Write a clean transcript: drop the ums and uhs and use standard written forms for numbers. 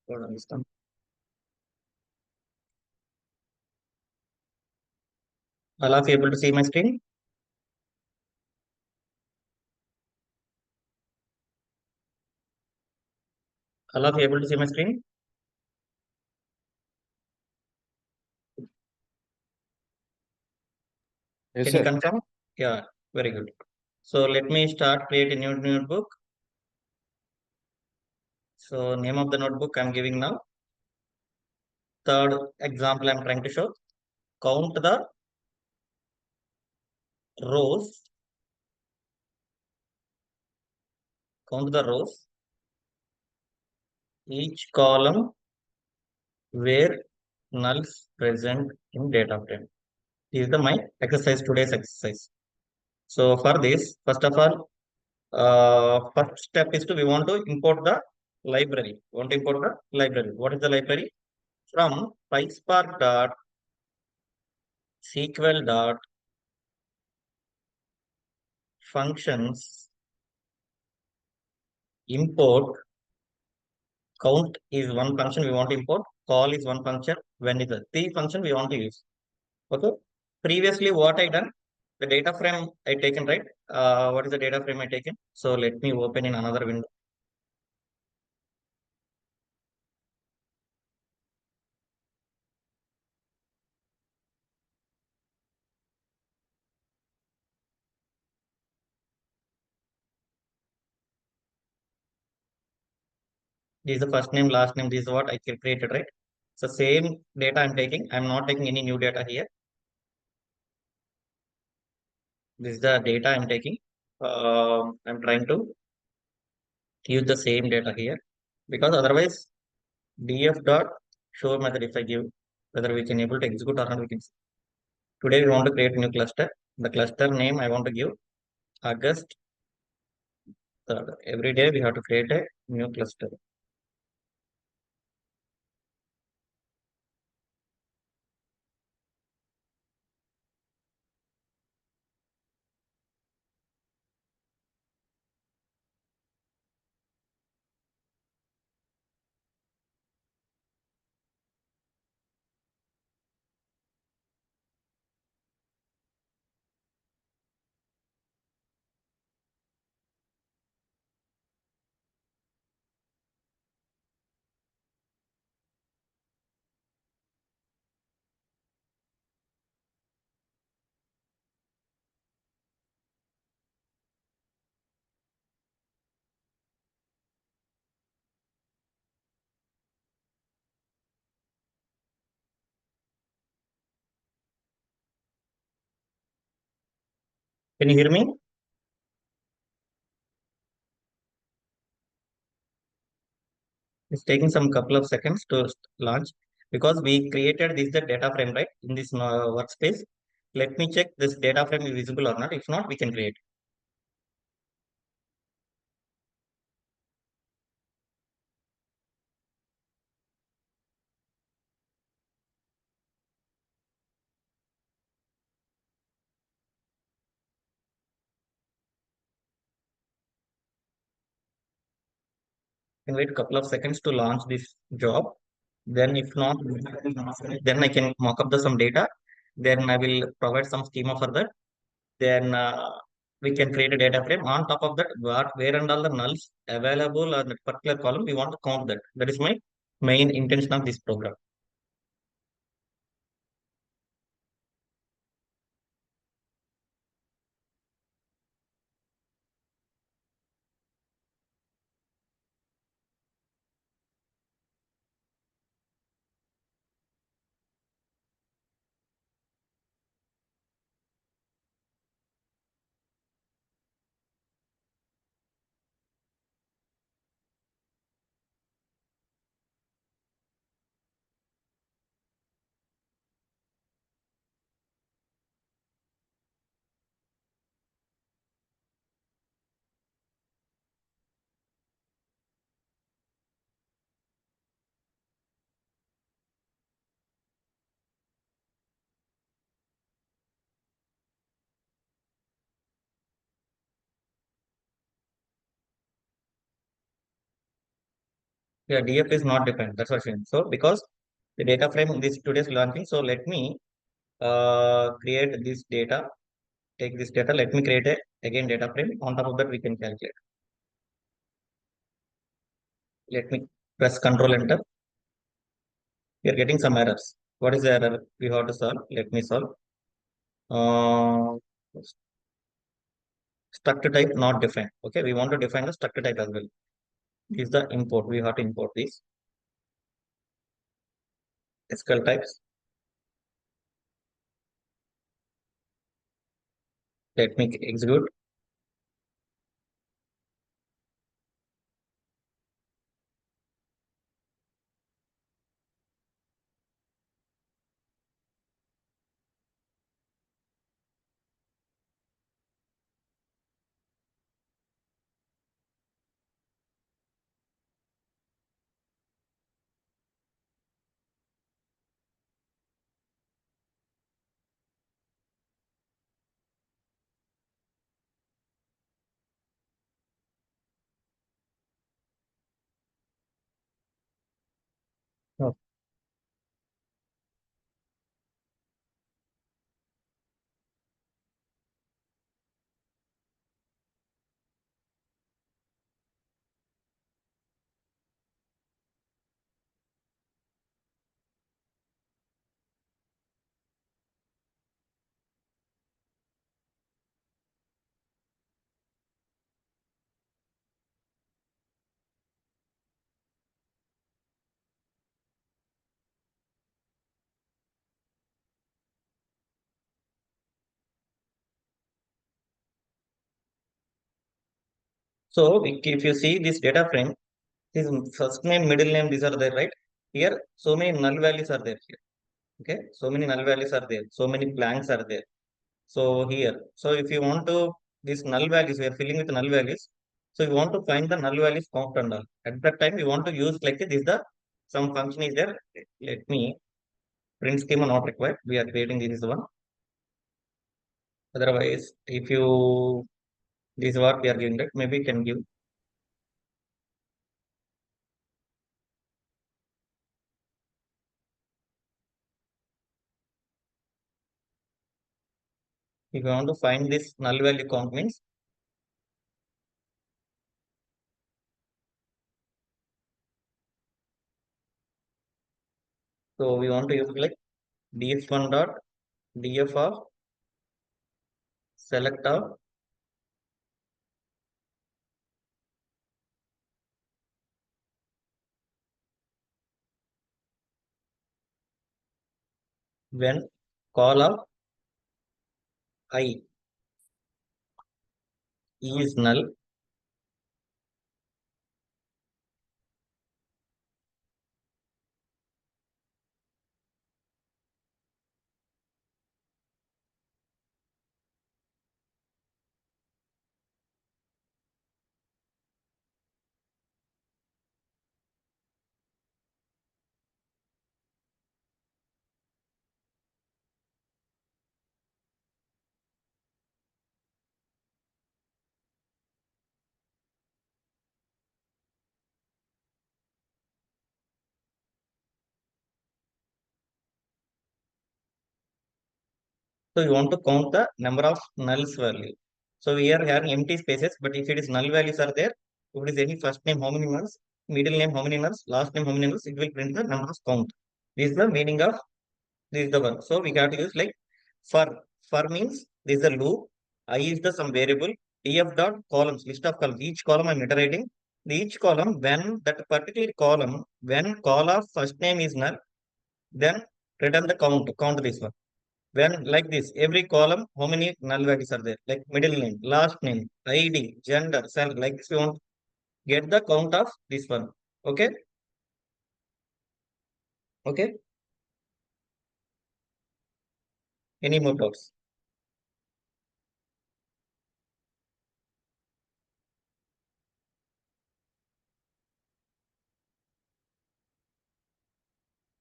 Don't understand. All of you able to see my screen? All of you able to see my screen? Yes, Can you sir. confirm? Yeah, very good. So let me start create a new notebook. So name of the notebook I'm giving now. Third example I'm trying to show. Count the rows. Count the rows. Each column where nulls present in data frame. This is the my exercise, today's exercise. So for this, first of all, first step is to we want to import the library. We want to import the library. What is the library? From Pyspark dot SQL dot functions import count is one function we want to import. Call is one function. When is the three function we want to use. Okay. Previously, what I done, the data frame I taken, right? What is the data frame I taken? So let me open in another window. This is the first name, last name. This is what I created, right? So same data I'm taking. I'm not taking any new data here. This is the data I'm taking. I'm trying to use the same data here because otherwise df dot show method if I give whether we can able to execute or not we can see. Today we want to create a new cluster. The cluster name I want to give August 3rd. Every day we have to create a new cluster. Can you hear me? It's taking some couple of seconds to launch because we created this the data frame right in this workspace. Let me check this data frame is visible or not. If not, we can create. Can wait a couple of seconds to launch this job. Then if not, then I can mock up the some data. Then I will provide some schema for that. Then we can create a data frame. On top of that, where and all the nulls available on that particular column, we want to count that. That is my main intention of this program. Yeah, DF is not defined. That's what I'm saying. So because the data frame in this today's launching, so let me create this data, take this data, let me create a again data frame. On top of that, we can calculate. Let me press Control Enter. We are getting some errors. What is the error we have to solve? Let me solve. Uh, Structure type not defined. Okay, we want to define the structure type as well. This is the import. We have to import this SQL types. Let me execute. Oh. So if you see this data frame, this first name, middle name, these are there, right? Here, so many null values are there here. Okay, so many null values are there. So many blanks are there. So here, so if you want to these null values, we are filling with null values. So you want to find the null values count and all. At that time, you want to use like this. The some function is there. Let me print schema not required. We are creating this one. Otherwise, if you this is what we are giving that, maybe you can give. If you want to find this null value count means, so we want to use like df1 dot df of select of when call of I is null, so you want to count the number of nulls value. So we are having empty spaces, but if it is null values are there, if it is any first name how many nulls, middle name how many nulls, last name how many nulls, it will print the number of count. This is the meaning of this is the one. So we got to use like for. For means this is the loop. I is the some variable. Df dot columns, list of columns. Each column I'm iterating. Each column when that particular column when call of first name is null, then return the count. Count this one. When like this, every column, how many null values are there? Like middle name, last name, ID, gender, salary. Like this, we want get the count of this one. Okay, okay. Any more doubts?